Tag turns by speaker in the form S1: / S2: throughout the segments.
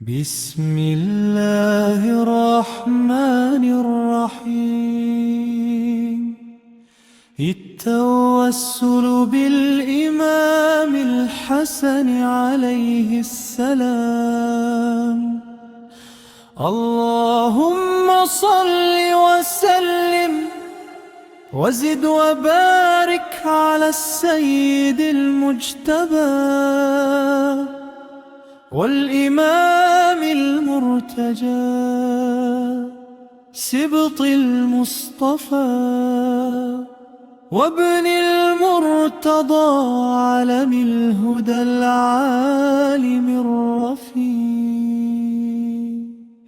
S1: بسم الله الرحمن الرحيم. التوسل بالإمام الحسن عليه السلام. اللهم صل وسلم وزد وبارك على السيد المجتبى والإمام المرتجى سبط المصطفى وابن المرتضى علم الهدى العالم الرفيع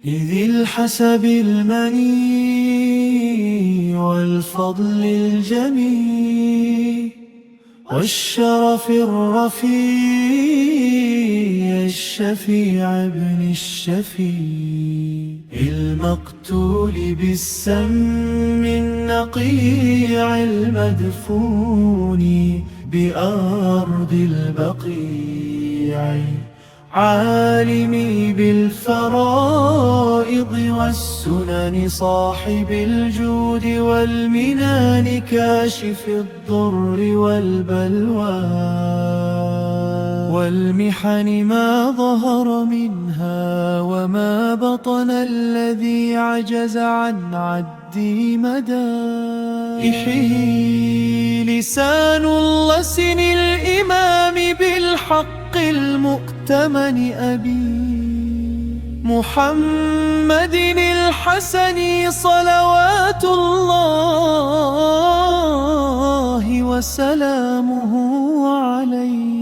S1: ذي الحسب المني والفضل الجميل والشرف الرفيع الشفيع ابن الشفيع المقتول بالسم النقيع المدفون بأرض البقيع عالمي بالفرائض والسنن صاحب الجود والمنان كاشف الضر والبلوى والمحن ما ظهر منها وما بطن الذي عجز عن عد مدائحه لسان اللسن الإمام بالحق المؤتمن أبي محمد الحسن صلوات الله وسلامه عليه.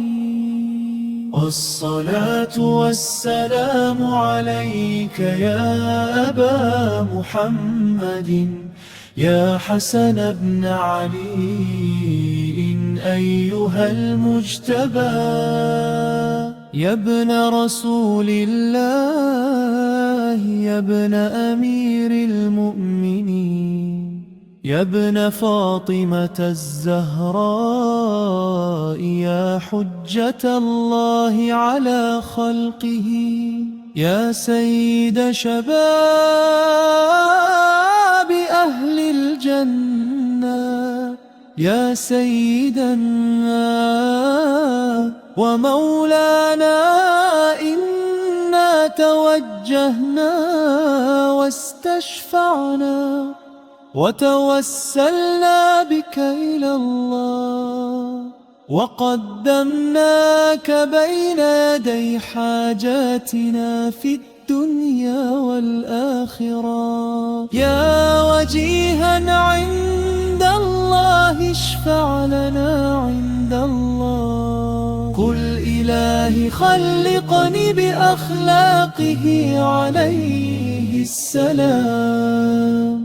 S1: والصلاة والسلام عليك يا أبا محمد يا حسن بن علي أيها المجتبى يا ابن رسول الله يا ابن أمير المؤمنين يا ابن فاطمة الزهراء يا حجة الله على خلقه يا سيد شباب أهل الجنة يا سيدنا ومولانا إنا توجهنا واستشفعنا وتوسلنا بك إلى الله وقدمناك بين يدي حاجاتنا في الدنيا والآخرة يا وجيها عند الله اشفع لنا عند الله. قل إلهي خلقني بأخلاقه عليه السلام.